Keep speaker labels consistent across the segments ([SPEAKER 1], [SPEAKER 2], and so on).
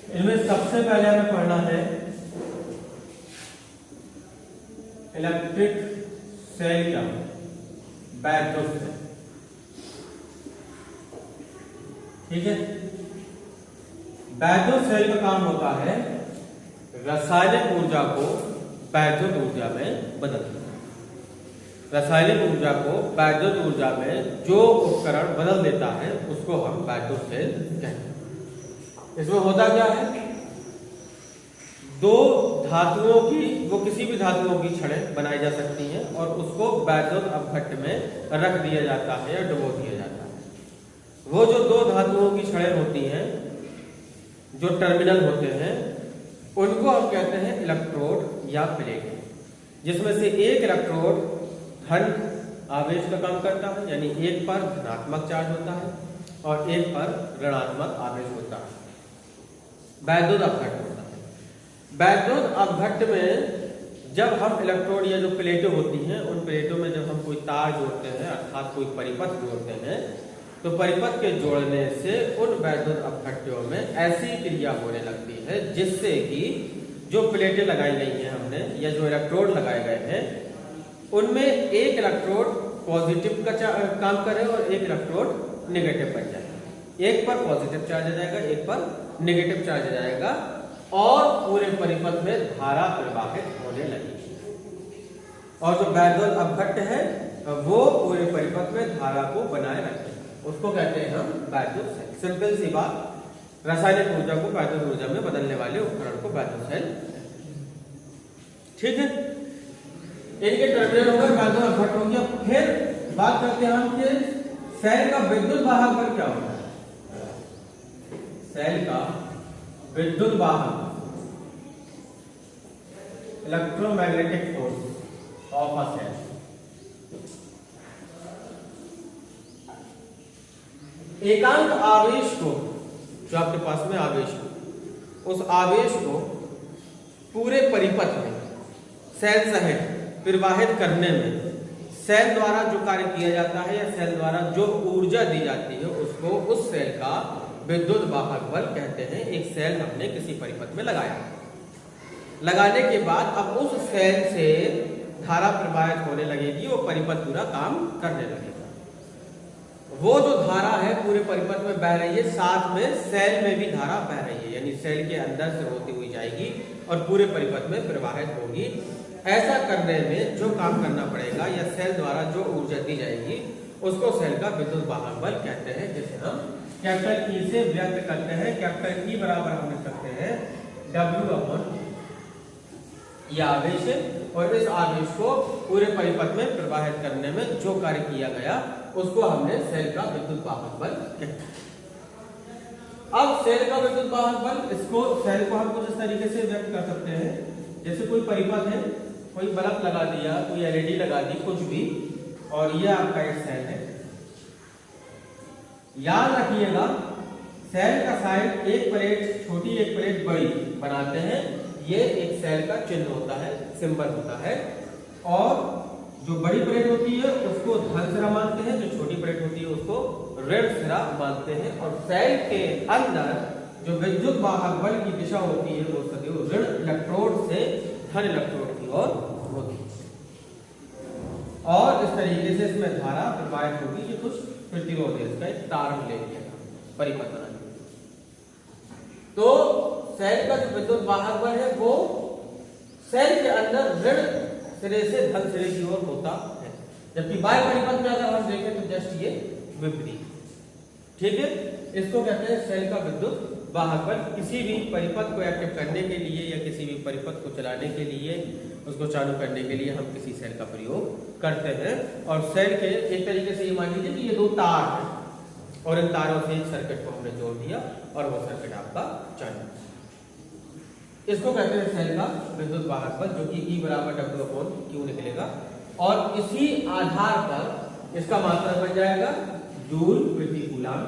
[SPEAKER 1] इनमें सबसे पहले हमें पढ़ना है इलेक्ट्रिक सेल का बैकड्रॉप सेल। ठीक है, बैकड्रॉप सेल का काम होता है रासायनिक ऊर्जा को वैद्युत ऊर्जा में बदलना। रासायनिक ऊर्जा को वैद्युत ऊर्जा में जो उपकरण बदल देता है उसको हम बैकड्रॉप सेल कहते हैं। इसमें होता क्या है, दो धातुओं की, वो किसी भी धातुओं की छड़ें बनाई जा सकती हैं और उसको वैद्युत अपघट्ट में रख दिया जाता है या डुबो दिया जाता है। वो जो दो धातुओं की छड़ें होती हैं, जो टर्मिनल होते हैं, उनको हम कहते हैं इलेक्ट्रोड या प्लेट, जिसमें से एक इलेक्ट्रोड धन आवेश का काम करता है, यानी एक पर धनात्मक चार्ज होता है और एक पर ऋणात्मक आवेश होता है। वैद्युत अपघट्ट होता है। वैद्युत अपघट्ट में जब हम इलेक्ट्रोड या जो प्लेटें होती हैं, उन प्लेटों में जब हम कोई तार जोड़ते हैं, अर्थात कोई परिपथ जोड़ते हैं, तो परिपथ के जोड़ने से उन वैद्युत अपघट्टों में ऐसी क्रिया होने लगती है जिससे कि जो प्लेटें लगाई गई हैं हमने या जो इलेक्ट्रोड लगाए गए हैं, उनमें एक इलेक्ट्रोड पॉजिटिव का काम करे और एक इलेक्ट्रोड नेगेटिव बन जाए। एक पर पॉजिटिव चार्ज आ जाएगा, एक पर नेगेटिव चार्ज आ जाएगा और पूरे परिपथ में धारा प्रवाहित होने लगेगी। और जो वैद्युत अपघट्ट है वो पूरे परिपथ में धारा को बनाए रखते हैं, उसको कहते हैं हम वैद्युत सेल। सिंपल सी बात, रासायनिक ऊर्जा को वैद्युत ऊर्जा में बदलने वाले उपकरण को वैद्युत सेल। ठीक है, इनके टर्मिनल हो गए, वैद्युत अपघट्ट हो गया। फिर बात करते हैं हम कि सेल का विद्युत वाहक बल क्या होता है। सेल का विद्युत वाहक electromagnetic force of a cell. एकांक आवेश को, जो आपके पास में आवेश हो, उस आवेश को पूरे परिपथ में सेल सहित प्रवाहित करने में सेल द्वारा जो कार्य किया जाता है या सेल द्वारा जो ऊर्जा दी जाती है उसको उस सेल का विद्युत वाहक बल कहते हैं। एक सेल हमने किसी परिपथ में लगाया, लगाने के बाद अब उस सेल से धारा प्रवाहित होने लगेगी, वो परिपथ पूरा काम करने लगेगा। वो जो धारा है पूरे परिपथ में बह रही है, साथ में सेल में भी धारा बह रही है, यानी सेल के अंदर से होती हुई जाएगी और पूरे परिपथ में प्रवाहित होगी। ऐसा करने में जो काम करना पड़ेगा या सेल द्वारा जो ऊर्जा दी जाएगी उसको सेल का विद्युत वाहक बल कहते हैं, जिसे हम कैपिटल ई से व्यक्त करते हैं। कैपिटल ई बराबर हम लिख सकते हैं W अपॉन ये आवेश है, और इस आवेश को पूरे परिपथ में प्रवाहित करने में जो कार्य किया गया उसको हमने सेल का विद्युत वाहक बल कहते हैं। अब सेल का विद्युत वाहक बल, इसको सेल को हम कुछ इस तरीके से व्यक्त कर सकते हैं, जैसे कोई परिपथ है, कोई बल्ब लगा दिया, कोई एलईडी लगा दी, कुछ भी, और ये आपका एक सेल है। याद रखिएगा, सेल का साइड एक प्लेट छोटी एक प्लेट बड़ी बनाते हैं, ये एक सेल का चिन्ह होता है, सिंबल होता है। और जो बड़ी प्लेट होती है उसको धन सिरा मानते हैं, जो छोटी प्लेट होती है उसको ऋण सिरा मानते हैं। और सेल के अंदर जो विद्युत वाहक बल की दिशा होती है वो सदैव ऋण इलेक्ट्रोड से धन इलेक्ट्रोड की ओर होती है, और इस तरीके से इसमें धारा प्रवाहित होगी। ये कुछ प्रतिरोध है, इसका एक तार ले लिया परिपथ बनाने। तो सेल का जो विद्युत वाहक बल है वो सेल के अंदर ऋण सिरे से धन सिरे की ओर होता है, जबकि बाह्य परिपथ में अगर हम देखें तो जस्ट ये विपरीत। ठीक है, इसको कहते हैं सेल का विद्युत वाहक बल। किसी भी परिपथ को एक्टिव करने के लिए या किसी भी परिपथ को चलाने के लिए, उसको चालू करने के लिए हम किसी सेल का प्रयोग करते हैं। और सेल के एक तरीके से ये मान लीजिए कि ये दो तार हैं और इन तारों से एक सर्किट को हमने जोड़ दिया और वो सर्किट आपका चालू। इसको कहते हैं सेल का विद्युत वाहक बल, जो कि E बराबर W अपॉन Q निकलेगा। और इसी आधार पर इसका मात्रक बन जाएगा जूल प्रति कूलाम,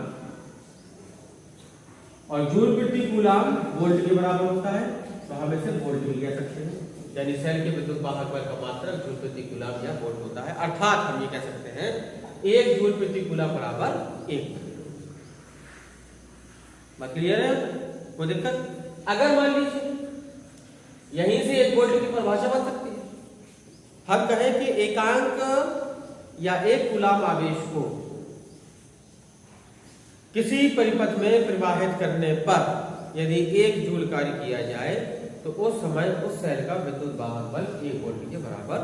[SPEAKER 1] और जूल प्रति कूलाम वोल्ट के बराबर होता है, तो हम इसे वोल्ट भी कह सकते हैं। यानी सेल के विद्युत वाहक बल का मात्रक जूल प्रति कूलाम या वोल्ट होता है। अर्थात हम ये कह सकते हैं 1 जूल प्रति कूलाम बराबर 1। बात क्लियर है? कोई दिक्कत? अगर मान लीजिए यहीं से 1 वोल्ट की परिभाषा बन सकती है। हम कहें कि एकांक या एक कूलाम आवेश को किसी परिपथ में प्रवाहित करने पर यदि 1 जूल कार्य किया जाए तो उस समय उस सेल का विद्युत वाहक बल 1 वोल्ट के बराबर